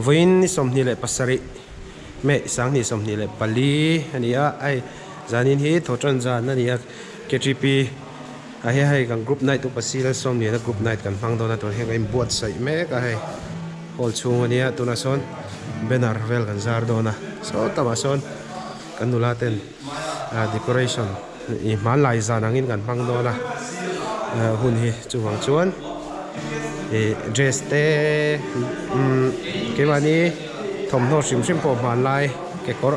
voin ni som ni le pasari me sang ni som ni le pali ania ai zanin hi thotran zan ania KTP a he hai kan group night upasila som ni na group night kan phang dona to he kan buat sai me ka hai hol chung ania tuna son banner vel kan zar dona so tamason kan nulaten decoration i man lai zan angin kan phang dona hun hi chuwang chuan dress te ke mani thom no sim sim po man lai ke kor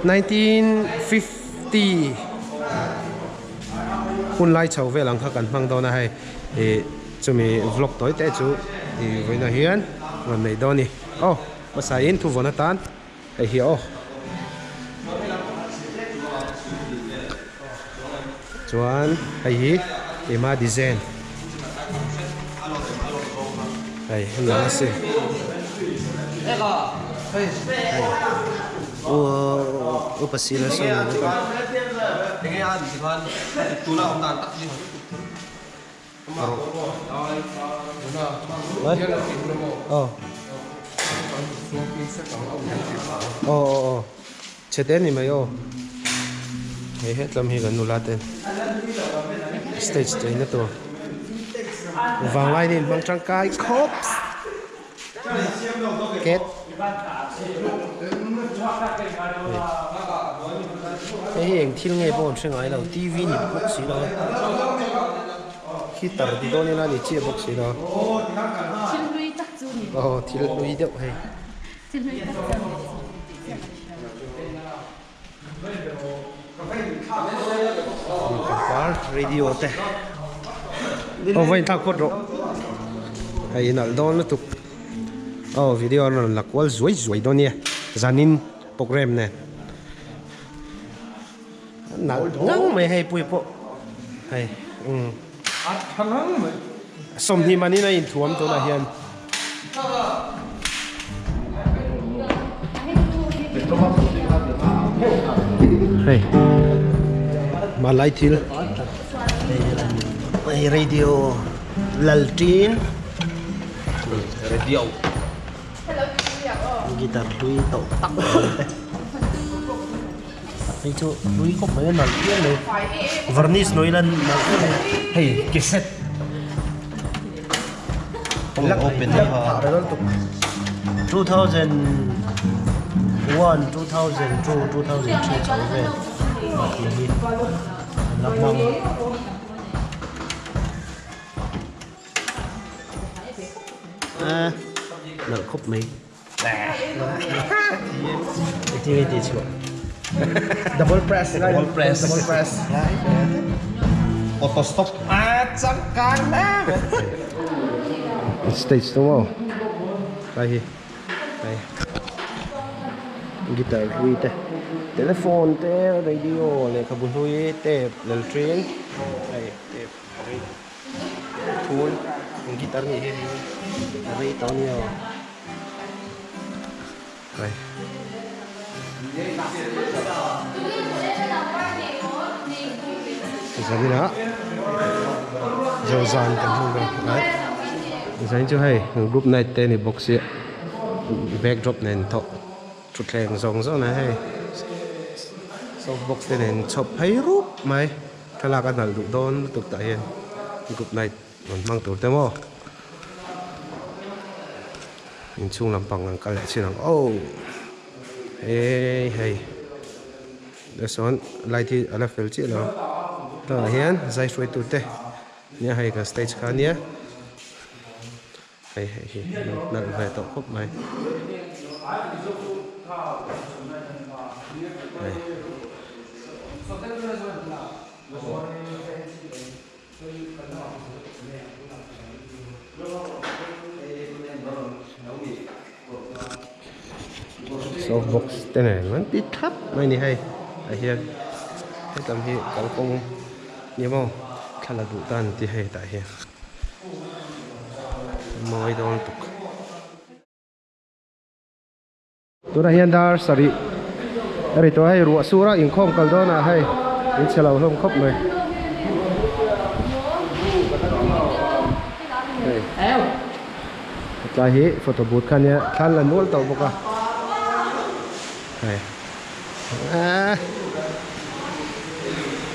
1950 hun lai chau ve lang kha kan phang dona hai chumi vlog toy te chu voina hian ngon nei doni masa in thu vona tan ai hi chuan ai hi ema design ai la se pasila so cheten ni mayo he hetlam hi gan nulaten stage te na to vang lai ni bang changkai cops ket cái hiện thiên nghe bọn sinh ai đâu TV nhịp bốc xí đó khi tờ thì tôi nên là để chia bốc xí đó thì lui đậu hay radio thế vậy thằng cốt rồi hay nãy đó nó tục video nó là quá rối đó nè zanin program nè nắng mày hay bụi bộ hay xong thì mà này thuốc tôi là hiền hay mà lại thiếu radio laltin radio guitar lui tẩu tắc thì chú lui có mấy lần kia này varnish nói lần mà hey cassette không open đi hả 2001 2002 2003 cháu về mà thì lắm mong nợ khúc mấy thì chưa double press auto stop chắc căng đấy stage đúng không đây guitar lui te telephone te radio này kabun lui te lel train đây te tool guitar ni he đây tao nhiều đây giờ đi nữa giờ dàn cần không được đấy giờ cho hay group này tên thì box ạ backdrop này thọ chút đèn rong rong này hay sau box tên này chụp hay rúp mày thế là cái nào đủ đôn tục tại hiện group này còn mang tủ tem không nhìn chung làm bằng cái lại xin làm hey để son lại thì ở là phèo chết rồi đó hiện giải suy tụt thế nhớ hay cái stage khác nhé hay nặng về tổ khúc mày softbox tên này vẫn tít thấp mấy này hay hiện cái tầm hiện có công nhiều không khá là đủ tan thì hay tại hiện mọi đồ tục tôi đã hiện dar sari đây tôi hay ruộng sura in không cần đó là hay in xe lầu không khóc này chai hi photo booth khan ya thlan la nol to boka hai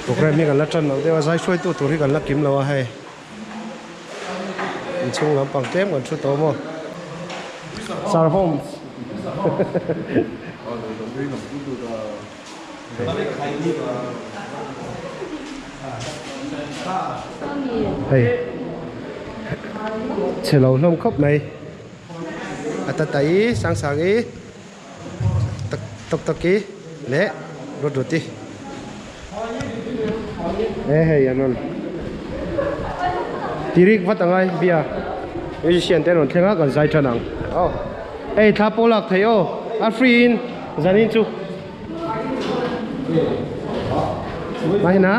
program mi kan la tran lo dewa zai shoi tu ri kan la kim lo hai in chung lam pang kem kan thu to mo Sar Holmes hey chelo lom khop này ata tai sang sang ý tak tak ki le rot roti hey anon tirik vatangai bia musician ten on thenga kan zai thanang oh hey thapolak thayo a free in zanin chu mahina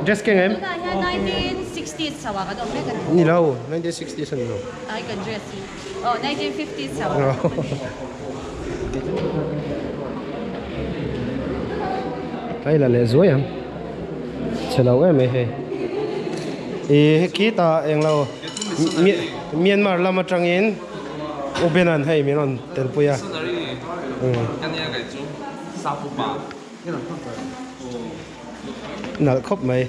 just keng em 1960s sawa ka dong kan ni lao 1960s an no ai kan dress oh 1950s sawa cái là lệ dối em chờ lâu em ấy thì kỹ ta em lâu Myanmar làm trang in Ubenan hay miền tên puya nợ khóc mày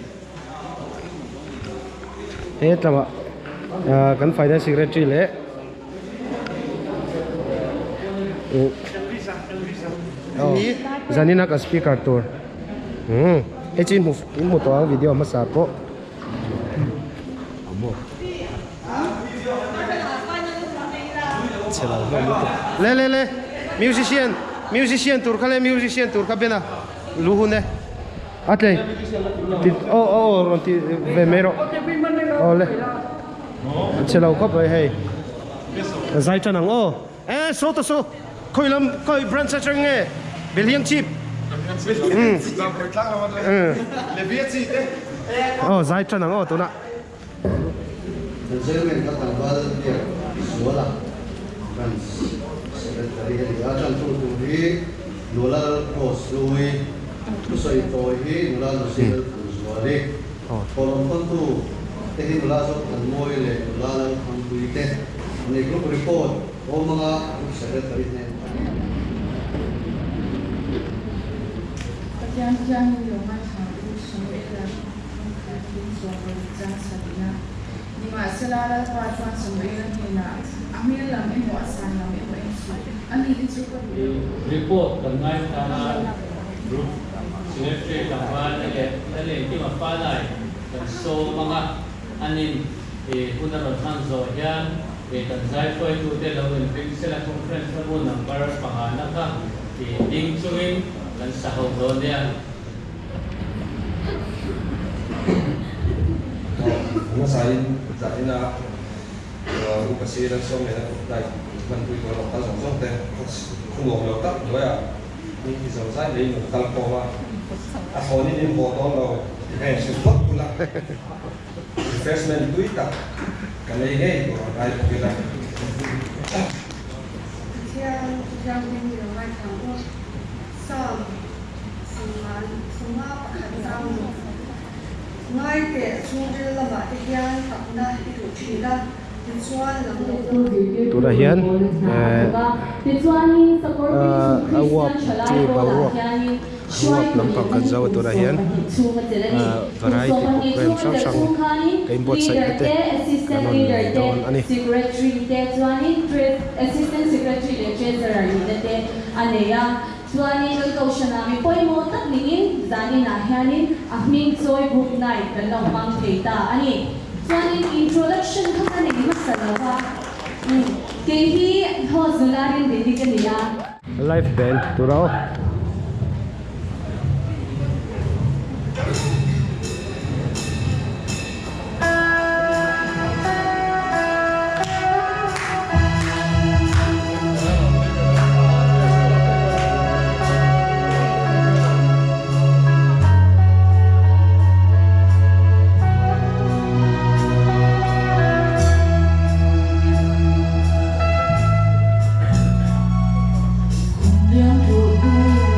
hết là cần phảiได้secretary lệ Zanina ka speaker tour hey chin mu to video ma sa po amo chela le musician tour khale musician tour ka bena luhune atle ron ti vemero ole chela ko bai hey zai chanang so khoi brand sa chang nge Billion chip. Oh, zai chân nắng tu nè. Yang yung macam semua orang mungkin suatu jangan sahaja. Di masa lalu paduan semua orang hina, ambil lama muasan lama muasan. Ani itu pun report dengan tanah group secretary kawan ada yang kita palai dan so mga anin punarot hanzo yan dan saya pun itu dalam pixel conference pun number pangalan ka link join dan sahod dia Masain na upasiran so may na man ko ko ta so te kung lo ta do ya ni so sai le mo kal ko wa a ho ni mo to lo eh se pot pula refreshment tuita kan le ge ko ai ko la yang yung macam sam semua pekerjaan ngay để xuống dưới là bạn thì anh tập na thì đủ chỉ là tiền xuân là một tu ra hiền awap chi bawap awap lampak kan zawa tu ra hiền variety program sang cái bot site te kanon down ani secretary te chuanin assistant secretary le treasurer te aneya chuanin oi kaushana mi poimo tak ningin zani na hianin ahming choi book night kan long pang theita ani chuanin introduction kha ni masalawa ke hi hozularin dedikania live band tu ra Yang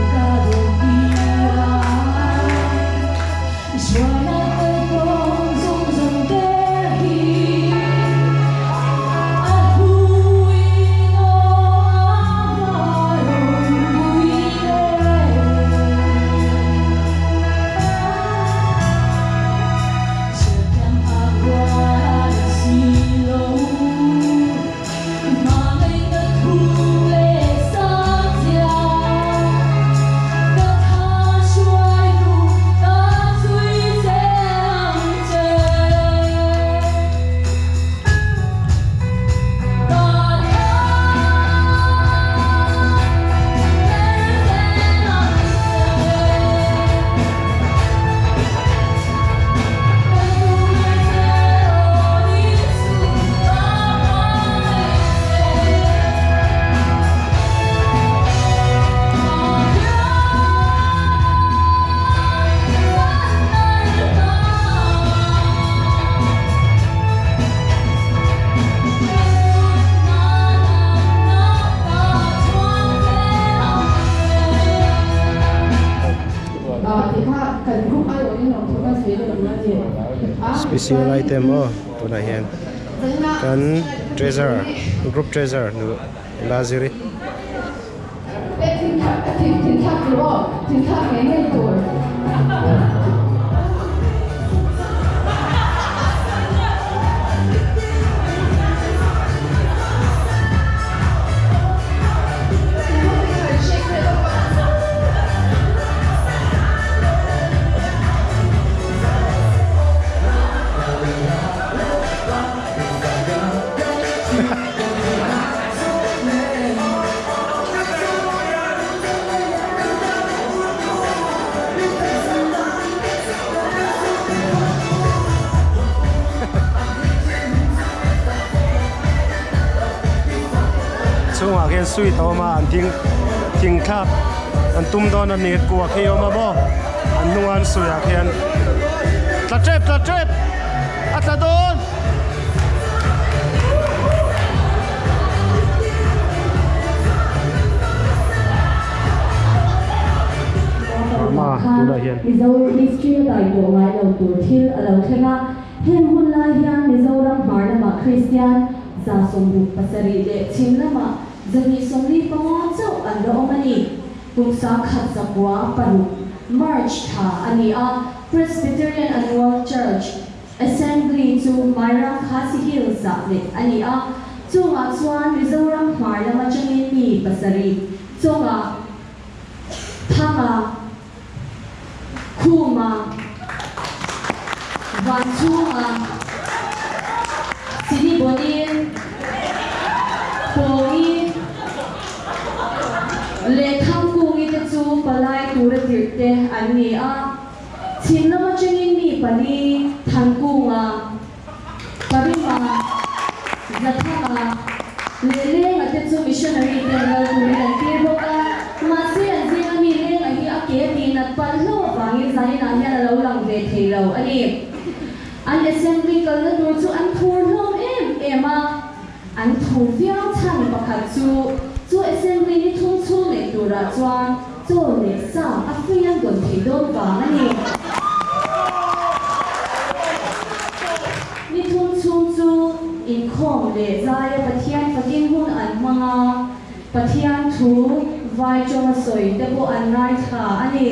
special item tuna hian kan treasure group treasure nu laziri chung a hian sui to ma an thing thak an tum don an net ku a kheo ma bo an nungan sui a hian tla trep a tla don ma tuna hian Mizoram history dai do ngai lo tur thil alo thenga hen hun lai hian Mizoram harlama Christian za sombu pasari le chinlama zami somli pawa chau an do mani kumsa khat zakwa paru March tha ani a Presbyterian Annual Church Assembly to Myra Khasi Hill sa le ani a chunga chuan Mizoram harlama changin mi pasari chunga thanga Kuma Vanchuma Sini Bonin Poi Le Thangkungi te chu palai tura tirte ani a Chinlama changin mi pali thangkunga Parima Zathama Lele ngate chu missionary general turi dan kirboka Masi anjing mi le ngai ake ni na pallo bangin zai na hian lo lang ve theilo ani an assembly kal na tur chu an thur hlom ema an thur viau chan pakhat chu assembly ni thum chu le tura chuan chu le sa a fian gon thei do wang ani ni thum chu in khom le zai pathian pakin hun an manga pathian thu vai choma soi te bo an nai tha ani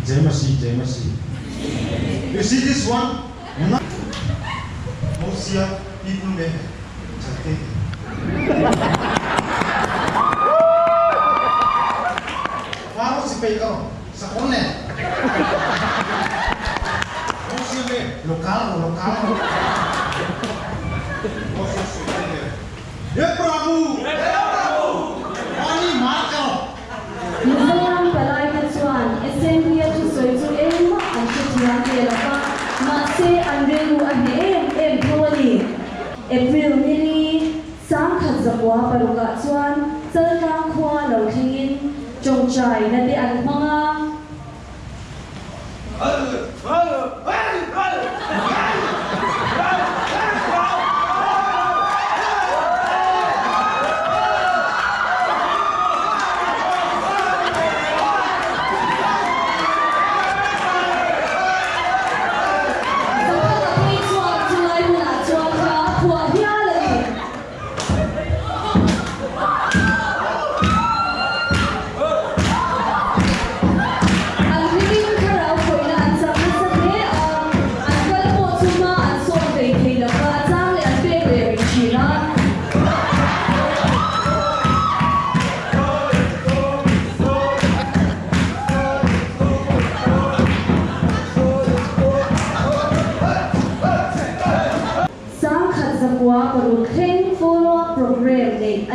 Jamasi. You see this one? Most people may chate. Waro si Pego sa kone. Most may lokal. Ye Prabhu. Ani marka. Mizoram palai te chuan assembly chu soi chu ema an chu thian te la pa ma se an relu a he em tholi April ni sang khat zakwa paruka chuan chalka khwa lo thingin chongchai na te an manga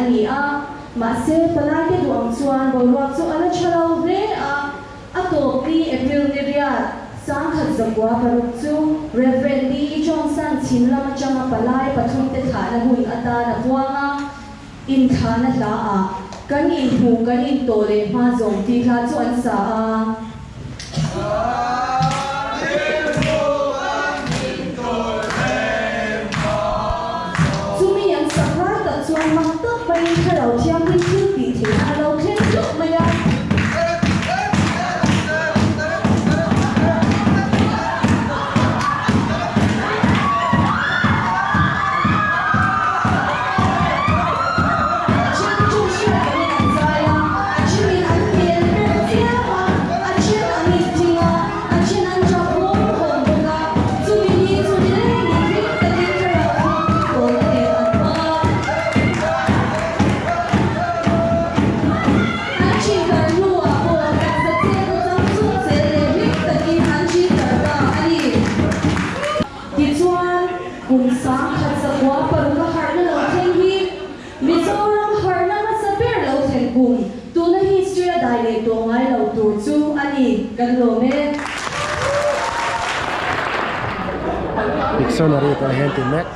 ani a ma se palai ke duang chuan bolwak chu ala chalo ve a to pi April ni ria sang khat zakwa paruk chu Reverend Lee Johnson chinlama chama palai pathum te thana hui ata na buanga in thana la a kan in hu kan in to le ma zong ti kha chu an sa a Hello, Chiang Mai Chu Bi Thi Hello, Khen Chok Mai kan lo me Dictionary ta hen ti mek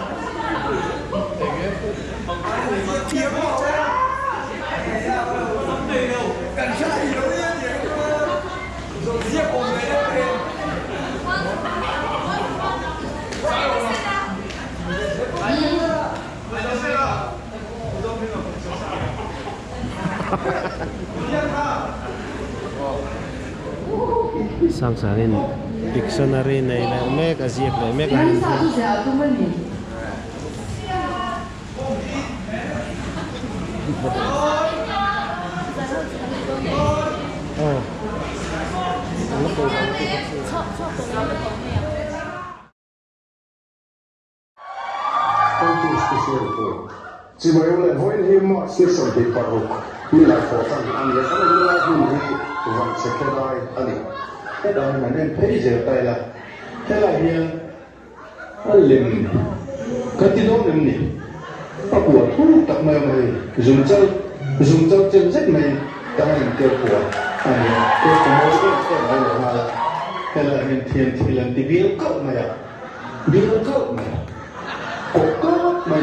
sang sanin dictionary này là mek aziek là mek yang satu saya tu mana oh Không chịu sự sửa đổi. Chỉ mới là với những mọi sự sửa đổi phát hụt, như là khó khăn, anh ấy sẽ là những gì vẫn sẽ có đai anh ấy. Cái đó là nên thấy giờ tay là thế là hiện anh liền cái tiếng nói liền này, bắt buộc tập mày dùng dao chân rất mày ta làm kêu của anh ấy kêu của mỗi cái này là thế là hiện thiên thì lần thì biến cỡ mày à biến cỡ mày cổ cỡ mày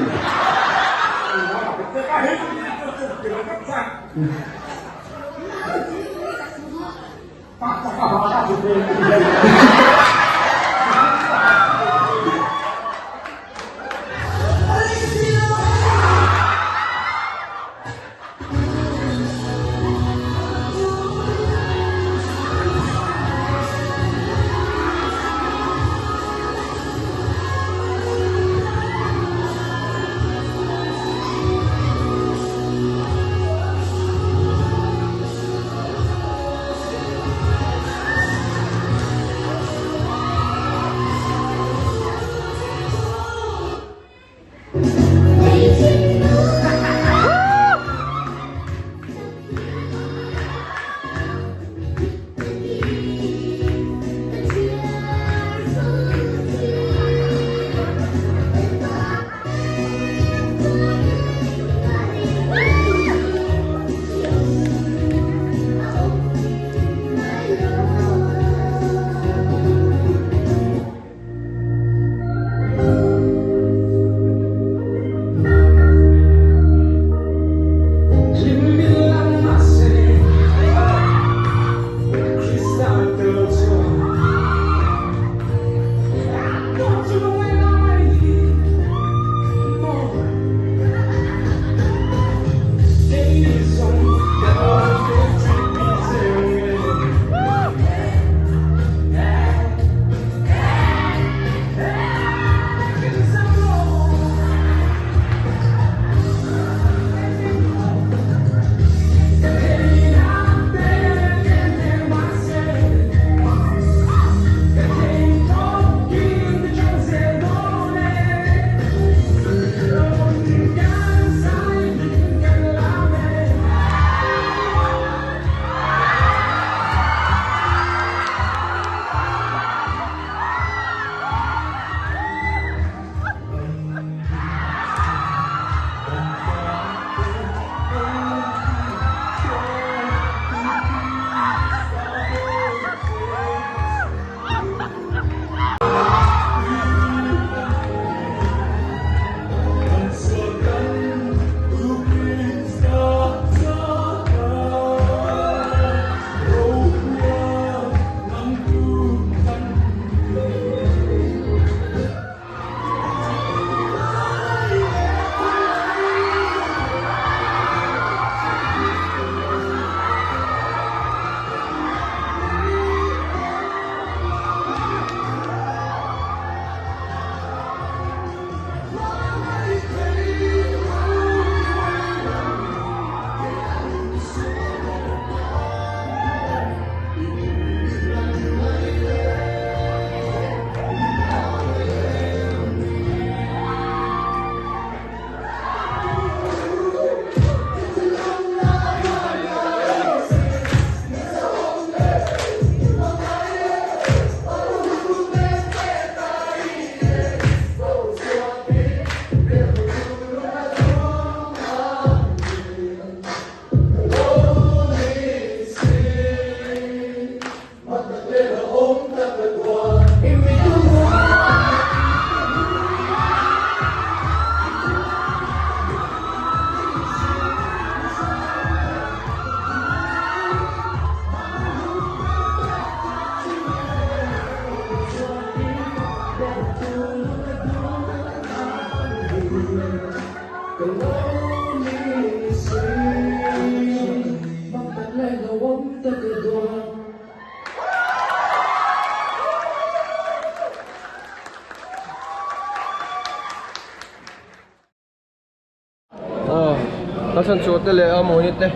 Al san chuột te le a mo ni te.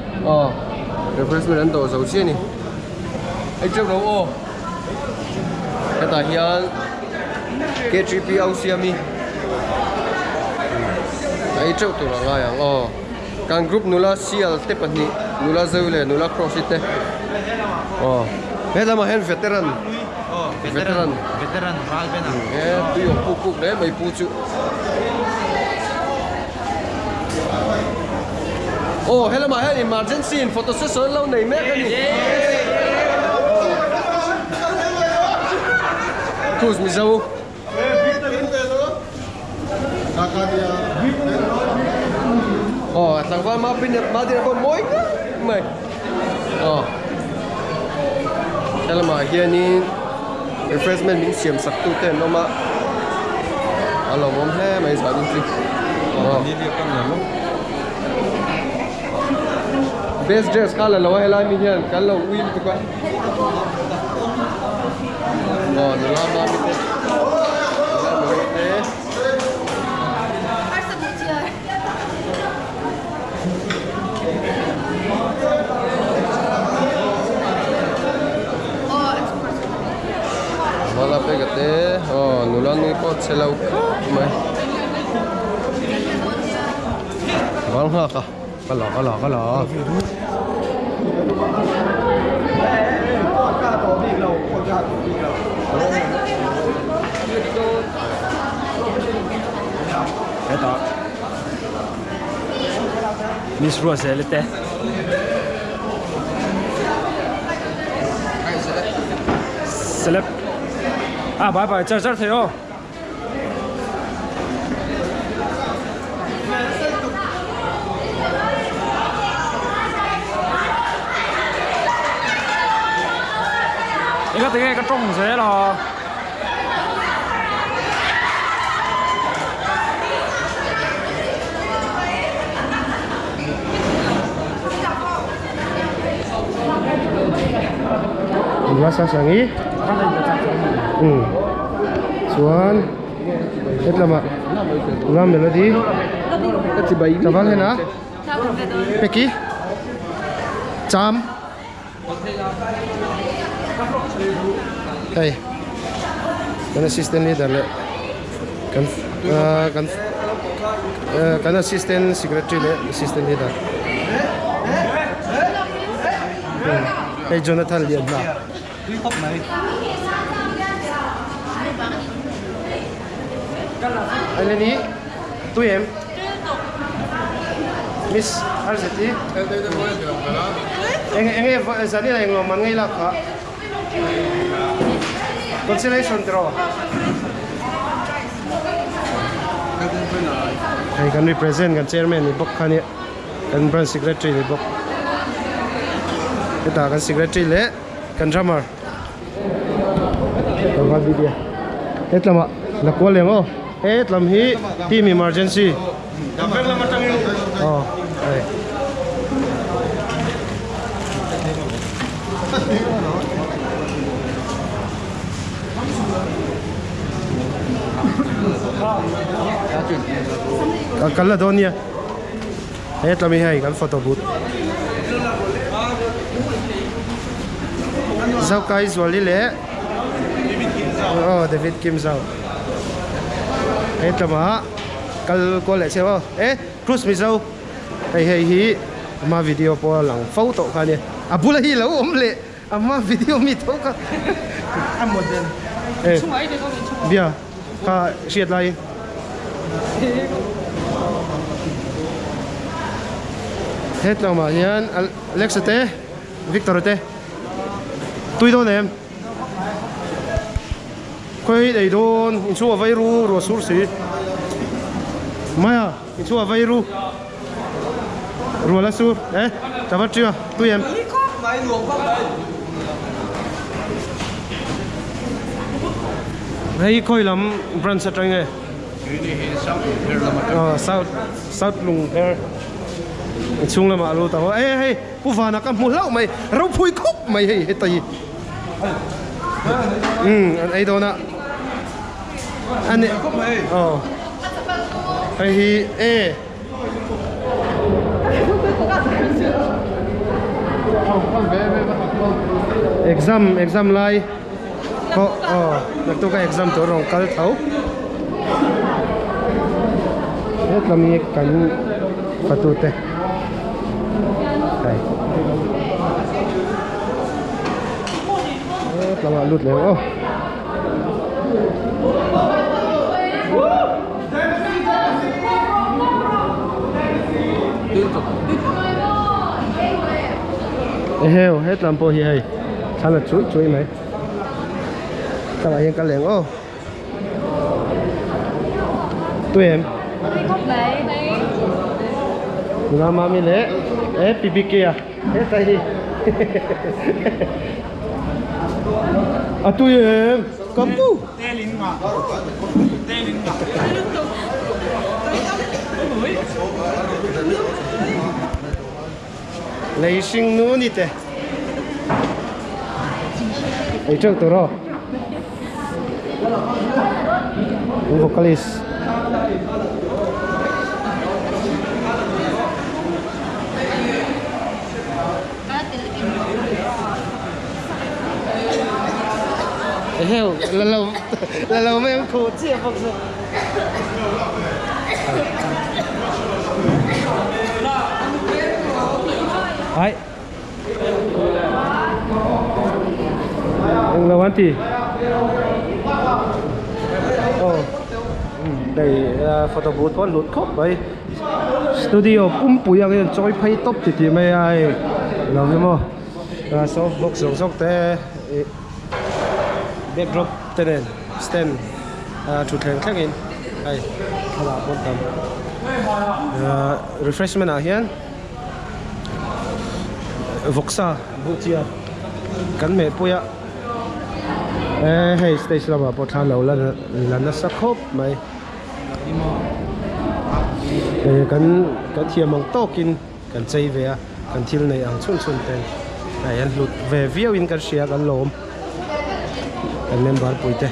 Refreshment an to zo chi ni. Ai chau ro o. Kata hian K3P Ausiami. Ai chau tu la nga yang kan group nula CL te pani nula zeule nula cross te. He lama hen veteran. Veteran ral bena. Tu yo puk le mai pu chu. Hello mà hay emergency in photo session lâu này mẹ cái gì? Cruise mi sao? Thằng con mà pin mà đi có mối mày. Hello mà here ni refreshment mình xiêm sắc tu tên nó mà. Alo mom he mày sao đi? Đi đi con nào luôn. Best dress kala lawa helai mi hian kala win tu ka nula ma mi te wala pe gate nula ni ko chelau mai wal ha ka kala Eto. Miss Rose lite. Selep. Bye 잘 돼요. Cái tiếng cái trông thế là rasa sangi Suan hết là mà làm melody taval है ना Peki Cham hey kan assistant leader le kan assistant secretary le assistant leader hey Jonathan liad na ano ni 2M Miss Arzeti Enge zani la yung man ngay laka consolation draw ay kan represent kan chairman ni bok khani kan branch secretary ni bok kita kan secretary le kan drummer kan video etlama la koleng etlam hi team emergency ay kala donia etlam hi hay kan photo booth zau kai zwali le David Kim zau etama kal ko le sewa cruise mi zau hey hi ama video po lang photo khani abula hi lo omle ama video mi to ka amodel bia ka shiat lai hết lòng mà nhá Alex te Victor te tôi đâu em khơi đầy đồn in xua vay ru rồi sur xí maya in xua vay ru rồi là sur chào bác chưa tôi em hay khơi lắm brand sát trăng nghe South lùng hair chung là mà lu tao hey pu va na kam mu lau mai rau phui khop mai hey tai anh ấy đâu nè anh ấy hay hi exam lai ko nak tu ka exam to rong kal thau hết lami kan patute kai hết lama lut leo heo hết làm po hi hay sao là chuối mày các bạn hiện cả lẻng ô tụi em Không đấy. ngã mami lẽ pipi kia hết tay đi à tụi em cầm tu lấy sinh nụ đi tè ấy trước tụi nó vocalist heo là lâu mấy em khổ chia phong sự ấy làวันที่đây photo booth vẫn lụt khóc vậy studio cũng bùi cái choi phay top thì mấy ai làm gì mà softbox giống thế backdrop tên stand chủ thuyền khác in đây các bạn quan tâm refreshment à hiền voxa butia cắn mẹ puya hey stage là bảo thang lâu là nó sắc khốp mày cắn thiềm bằng to kinh cắn chơi về cắn thiêu này ăn chun tên này ăn lụt về viêu in cắn xia cắn lồm cắn member bụi thế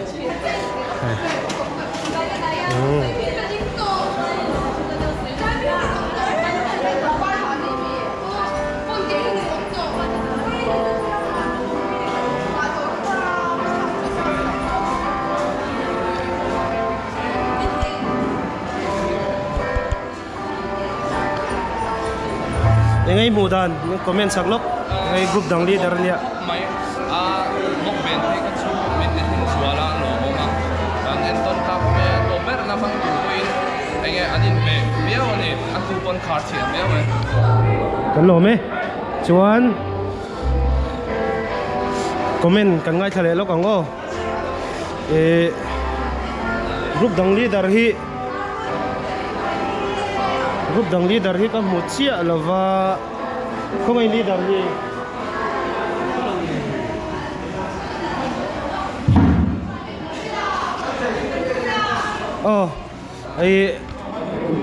ngay mùa đàn những comment sắc lốc ngay group đăng leader nia mai mok ben te ka chu min ne hin suala lo ma dan en ton ka me to mer na phang tu in anh em anin me me ani an tu pon card chi me we kan lo me chuan comment kan ngai thale lo kang o group đăng leader hi ka mu chia lova không ai leader hi ai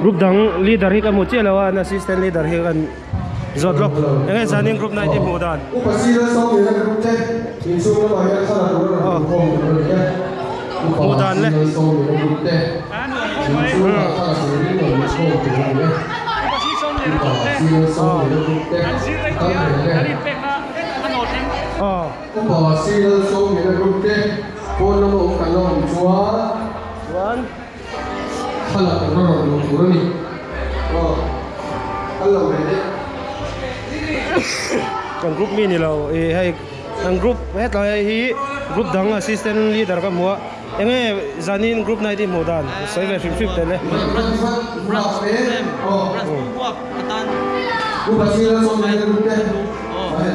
group đăng leader hi ka mu chia lova assistant leader hi kan zot lok ngay zanin group này đi mua đàn mua đàn lên còn group mini lâu hay ang group hết là hi group đăng assistant leader ka mua em nghe zanin group này đi mua đàn sai về phim tên đấy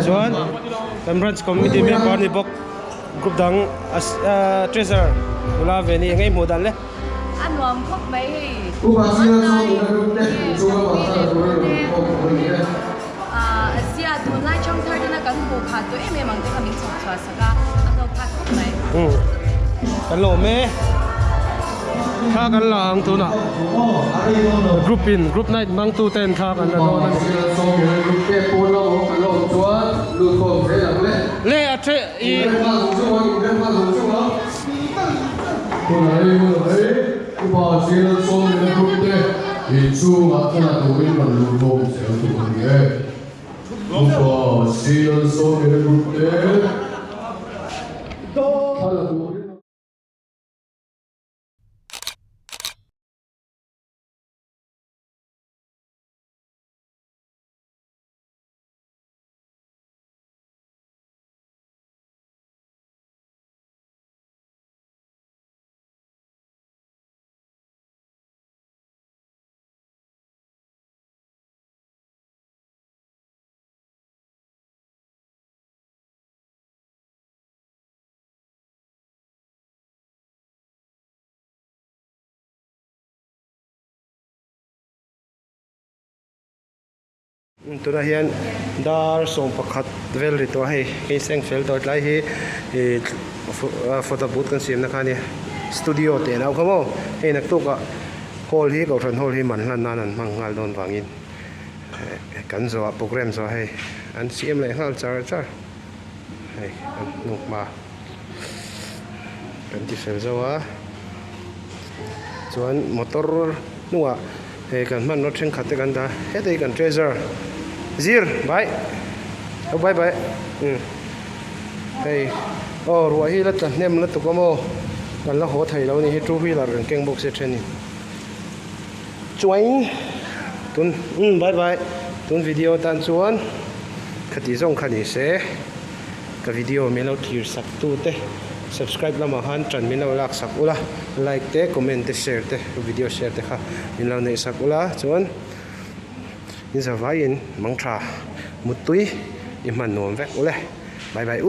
John Temperance Committee member ni bok group đăng treasurer là về ni ngay mua đàn đấy Anh làm khóc mấy Asia tụi lại trong thời gian cần bộ phạt tụi em mang tới cái mình chọn chọn saka anh đâu phạt khóc mấy kan lo me tha kan la ang tu na group night mang tu ten tha kan la no le a tre I Group Seal so in the group there. Tuna hian dar som pakhat vel ri to hei ke seng fel dot lai hi photo booth kan sim na khani studio te nau khamo hei nak tu ka hall hi ko thon hall hi man hlan nan mangal don wangin kan zo program zo hei an sim le hal char char hei an nuk ma kan ti fel zo wa chuan motor nuwa hei kan man no thing khat te kan da he te kan treasure Zir, bye. Oh, bye bye. Hey. Oh, ruwa hi lat nem lat ko mo. Kan la ho thai lo ni hi two wheeler kan keng box se theni. Chuain. Tun bye bye. Tun video tan chuan. Khati zong khani se. Ka video me lo thir sak tu te. Subscribe lama han tran min lo lak sak ula. Like te, comment te, share te. Video share te kha. Min lo nei sak ula chuan. In za vain mang tha mutui i man nom vek ule bye bye